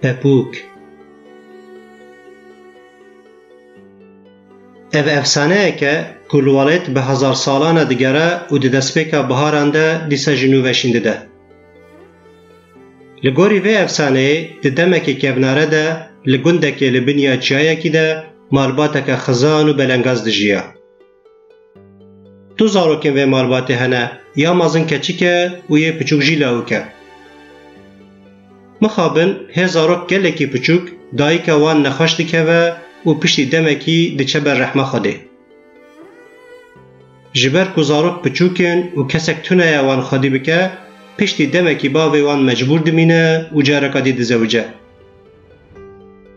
پپوک. ev efsane که کلوالت به هزار سالانه دیگره و دی دسپیکا بهارانده دیسا جنو وشینده ده. لگوری و افسانه دی دمکی کبناره ده لگنده که لبنیا چیایه که ده مالباته که خزان و بلنگاز دجیه. تو زاروکن و مالباته هنه یا مازن کچی که و یه پچوک جیلاو که. مخابن هی زاروک گله که پچوک دایی که وان نخوش دیکه و پشتی دمکی دی چه بر رحمه خوده. جبر کو زاروک پچوکن و کسک تونه وان خودی بکه پشتی دمکی باوی وان مجبور دمینه و جارکا دی دزوجه.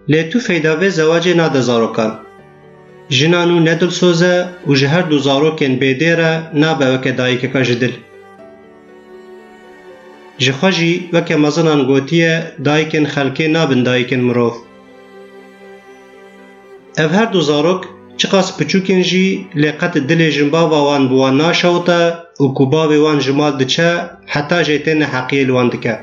لی تو فیداوی زواجه ناده زاروکان. جنانو ندل سوزه و جهر دو زاروکن بیدیره نابه وکه دایی که جدل. جخواجی وکه مزنان گوتیه دایکن خلکه نابن دایکن مروف. او هر دو زاروک چقاس پچوکن جی لیقت دل جنباوا وان بوان ناشوته و کوباوی وان جمال دچه حتی جیتن حقیل وان دکه.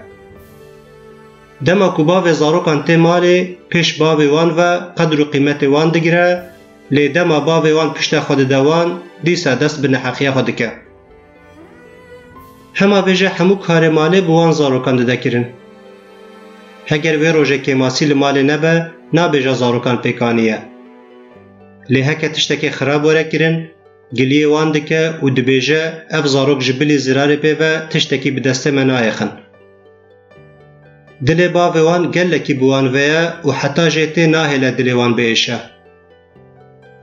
دما کوباوی زاروکان تی مالی پیش باوی وان و قدر و قیمت وان دگیره لی دما باوی وان پشت خود دوان دیسا دست بن حقیه خود دکه. همه بیجه همو کار مالی بوان زاروکان دکرن. هگر وی روژه که ماسیل مالی نبه نابیجه زاروکان پیکانیه. لی هکه تشتکی خراب وره کرن گلیه وان دکه و دبیجه اف زاروک جبلی زراری پیوه تشتکی بدسته منایخن. دل باوی وان گلکی بوان ویا و حتی جیتی ناهل دل وان بیشه.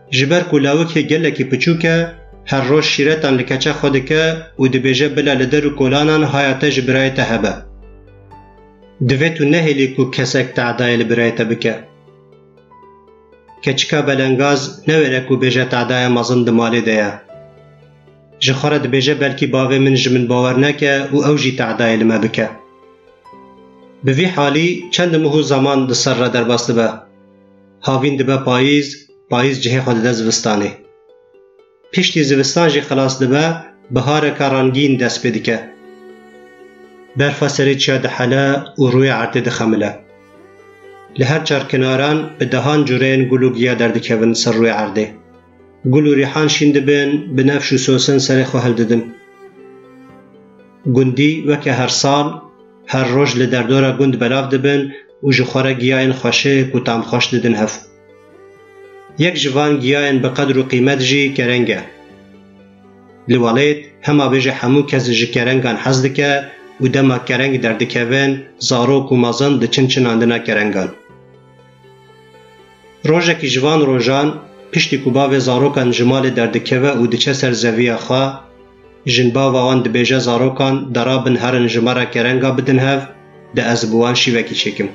جبر کولاوکی گلکی پچوکه هر روز شیرتان لکچه خودکه و دبیجه بلا لدر و کولانان حیاته جبرایت هبه. دویتو نهیلی کو کسک تعدای لبرایت بکه. کچکا بلنگاز نویره کو بیجه تعدای مازن دمالی دیا. جخورد بیجه بلکی باوی من جمن باور نکه و اوجی تعدای لما بکه. به وی حالی چند مهو زمان ده سر را در بسته به. هاوین ده به پاییز جهه خود ده زوستانه. پشتی زوستان جه خلاص ده به بهار کارانگین دست پیده که. برفا سری چیا ده حلا و روی عرده ده خمله. لهر چار کناران به دهان جورین گلو گیا درده کهون سر روی عرده. گلو ریحان شینده بین به نفش و سوسن سر خوهل ددن. گندی وکه هر سال هر روز لدردورا گند بلاف دبن و جخوره گیاین خوشه کتام خوش ددن هف. یک جوان گیاین بقدر و قیمت جی کرنگه. لوالید همه بیجه همو کس جی کرنگان حز دکه و دما کرنگ دردکوین زاروک و مازن ده چن چناندنا کرنگان. روژه که جوان روژان پشتی کوباوی زاروکان جمال دردکوه و دچه سر زویه خواه جنبا وان ده بیجه زاروکان درابن هرن جمارا کرنگا بدن هف ده از بوان شیوکی چکم.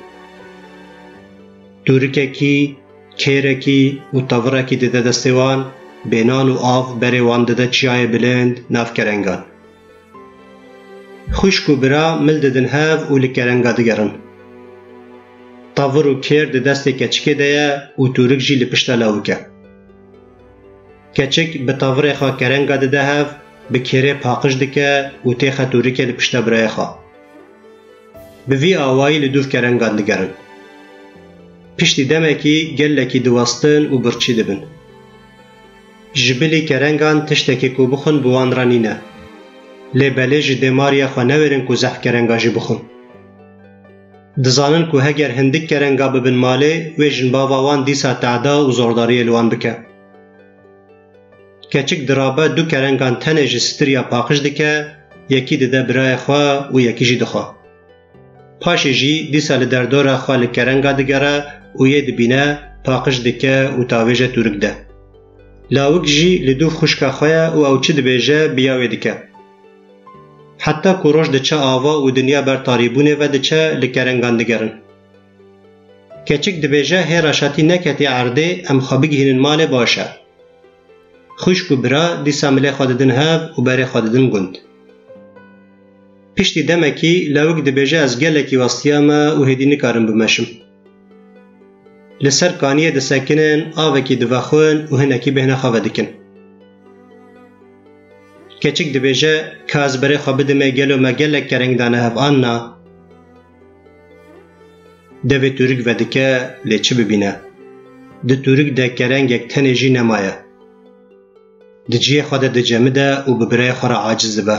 دورکه کی، کیره کی و تاوره کی ده دستوان بینان و آف بری وان ده چیای بلند ناف کرنگان. خوشک و برا مل ددن هف و لکرنگا دگرن. تاور و کیر ده دست کچکه ده و تورک جی لپشتا لاوکه. کچک به تاور خواه کرنگا ده هف به کیره پاقش دکه و تیخه تورکه لپشتا برای خواه. به وی آوائی لدوف کرنگان دگرن. پشتی دمکی گلکی دواستن و برچی دبن. جبلی کرنگان تشتکی کو بخون بوان رانینه. لی بله جی دیماریا خواه نورن کو زحف کرنگا جی بخون. دزانن کو هگر هندک کرنگا ببن مالی و جنباوا وان دیسا تعدا و زورداری الوان بکه. کچک درابه دو کرنگان تنه جی ستریا پاقش دکه یکی ده برای خواه و یکی جی دخواه. پاش جی دیسا لدردورا خواه لکرنگا دگره و یه دبینه پاقش دکه و تاویجه تورک ده. لاوک جی لدوف خوشکا خواه و او چه دبیجه بیاوی دکه. حتی کوروش دچه آوا و دنیا بر تاریبونه و دچه لکرنگان دگرن. کچک دبیجه هی راشاتی نکتی عرده ام خوابی هنن مال باشه. خوشک و برا دیسا ملی خوددن هف و بری خوددن گند. پشتی دمکی لاوک دبیجه از گلکی وستیامه و هدی نکارم بمشم. لسر کانیه دسکنن آوکی دوخون و هنکی بهنه خواه دکن. کچک دبیجه که از بری خواه بدمه گلو مگلک کرنگ دانه هف آننا. دوی تورک ودکه لی چه ببینه؟ ده تورک ده کرنگک تنه جی نمایه. ده جیه خود ده جمع ده و ببرای خورا عاجز به.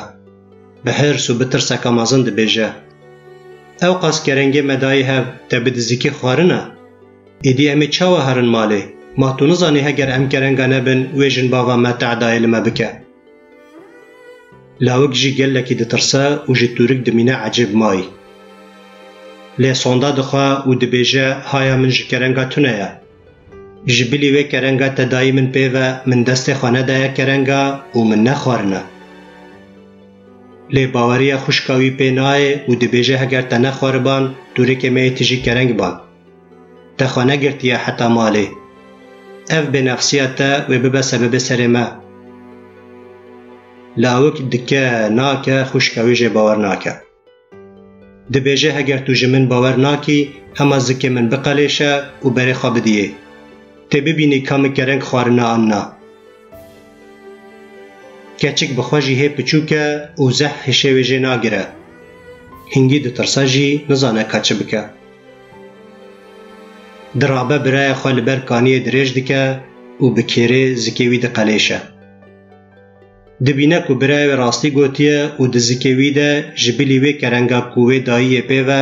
به هرس و بترسک آمازن ده بیجه. او قاس کرنگه مدایی هف ده بدزیکی خوارنه. ایدی امی چاوه هرن مالی. ما تو نزانی هگر ام کرنگه نبن ویجن باوا ما تعدای لما بکه. لاوک جی گلکی ده ترسه و جی تورک دمینه عجب مای. لی سوندا دخوا و ده بیجه هایا من جی کرنگه تونه یا. جبلی و کرنگا تدایی من پیوه من دست خانه دایا کرنگا و من نخوارنه. لی باوری خوشکاوی پینای و دی بیجه هگر تا نخواربان دوری که می تجی کرنگ بان. تا خانه گرتیه حتا مالی. اف به نفسیت تا و ببه سبب سرمه. لاوک دکه ناکه خوشکاوی جه باور ناکه. دی بیجه هگر تو جمن باور ناکی همه زکی من بقلیشه و بری خواب دیه. تی ببینی کام کرنگ خوارنه آننا. کچک بخواجی هی پچوکه و زح هشوی جه ناگره. هنگی ده ترسا جی نزانه کچه بکه. درابه برای خوال برکانی دریج دکه و بکیره زکیوی ده قلیشه. دبینه که برای راستی گوتیه و ده زکیوی ده جبلیوی کرنگا کوه داییه پیوه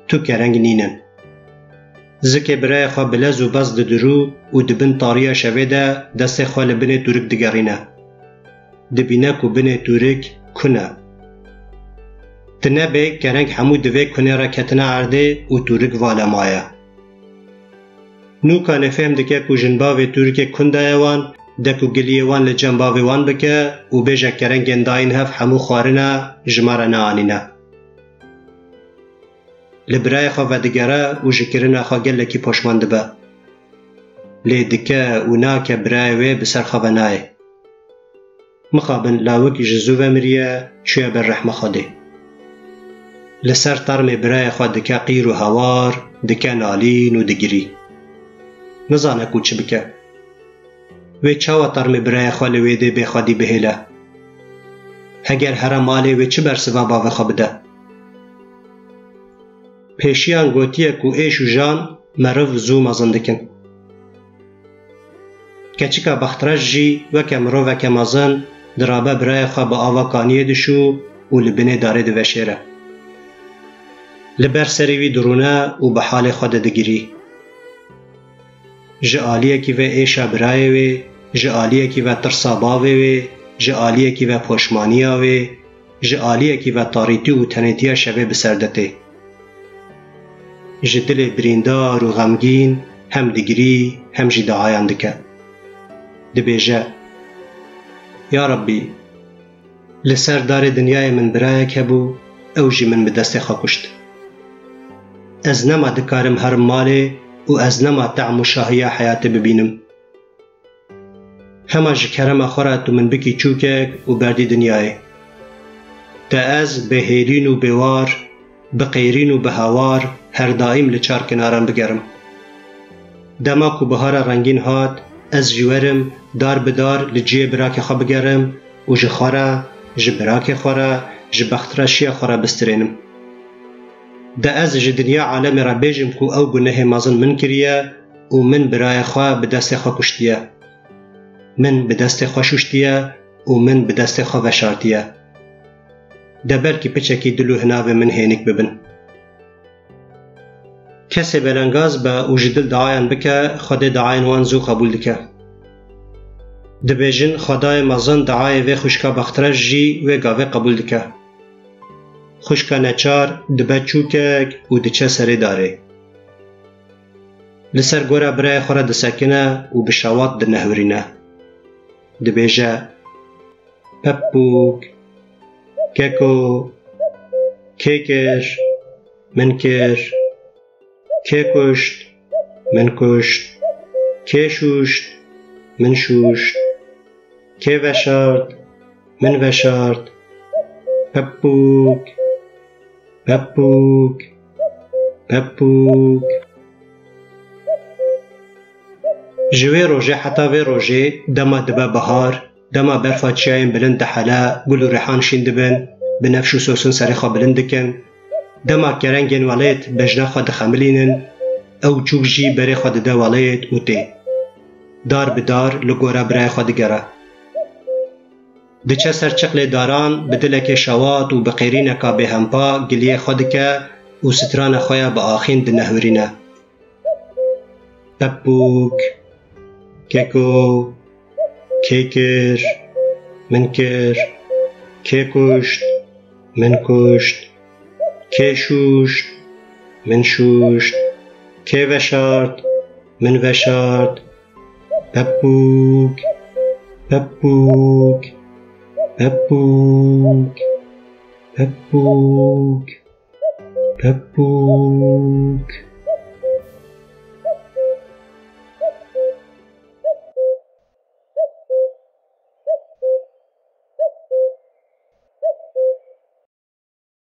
تو کرنگ نینن. زکی برای خواه بلز و بز درو و دبن طاریا شوه ده دست خواه لبن تورک دگرینه. دبینه که بن تورک کنه. تنه به کرنگ همو دوه کنه را کتنه عرده و تورک والمایه. نو کانه فهم دکه که جنباوی تورک کنده ایوان دکو گلیه وان لجنباوی وان بکه و بیجه کرنگ انداین هف همو خوارنه جماره آنینه. لبرای خواه و دگره و جکرن خواه گلکی پشمانده به. لی دکه و ناکه برای وی بسر خواه نای. مخابن لاوک جزو و مریه چویا بر رحمه خوده. لسر ترم برای خواه دکه قیر و هوار دکه نالین و دگری. نزانه کو چه بکه. وی چاوا ترم برای خواه لویده بخوادی بهیله. هگر هر مالی وی چه برسوا باوه خواه بده. پیشیان گوتیه کو ایش و جان مرف زو مازن دکن. کچکا بخترش جی وکه مرو وکه مازن درابه برای خواه با آوا کانیه دشو و لبنه داره دوشیره. لبر سریوی درونه و به حال خود دگیری. جعالیه کی و ایشا برای وی، جعالیه کی و ترساباوی وی، جعالیه کی و پوشمانیه وی، جعالیه کی و تاریتی و تنیتیه شوه بسردته. جدل بریندار و غمگین هم دگری هم جی دعایان دکه. دبیجه یا ربی لسر دار دنیای من برای که بو او جی من بدست خواه کشت. از نما دکارم هر مالی و از نما طعم و شاهیه حیات ببینم. همه جی کرم خورت و من بکی چوکک و بردی دنیای. تا از بهیرین و بوار بقیرین و بهوار هر دائم لچار کنارم بگرم. دما کو بهار رنگین هات از جوارم دار بدار لجیه براک خواه بگرم و جخواره جبراک خوره جبخترشی خوره بسترینم. دا از جدنیا عالم را بیجم کو او گناه مازن من کریه و من برای خواه بدست خواه کشتیه. من بدست خواه شوشتیه و من بدست خواه وشارتیه. دا بلکی پچکی دلو هناوه من هینک ببن. کسی بلنگاز با او جدل دعاین بکه خود دعاین وان زو قبول دکه. دبیجن خدای مازن دعای و خوشکا بخترش جی و گاوه قبول دکه. خوشکا نچار دبه چوکک و دچه سری داره. لسر گوره برای خوره دسکنه و بشوات دنهورینه. دبیجه پپوک ککو کیکر منکر که کشت من کشت که شوشت من شوشت که وشارد من وشارد پپوک پپوک پپوک جوی روژه حتا وی روژه دما دبا بهار دما برفا چیایم بلند حلا گل و ریحان شین دبن بنفش و سوسن سریخا بلند دکن دما کرنگین ولید بجنا خود خملینن او چوک جی بری خود ده ولید او تی. دار بدار لگورا برای خود گره. دچه سرچقل داران بدلک شوات و بقیرین که به همپا گلیه خود که و ستران خویا با آخین ده نهورینه. ببوک کیکو کیکر منکر کیکوشت منکوشت کیشوشت منشوشت کی وشارد من وشارد ببوک ببوک ببوک ببوک ببوک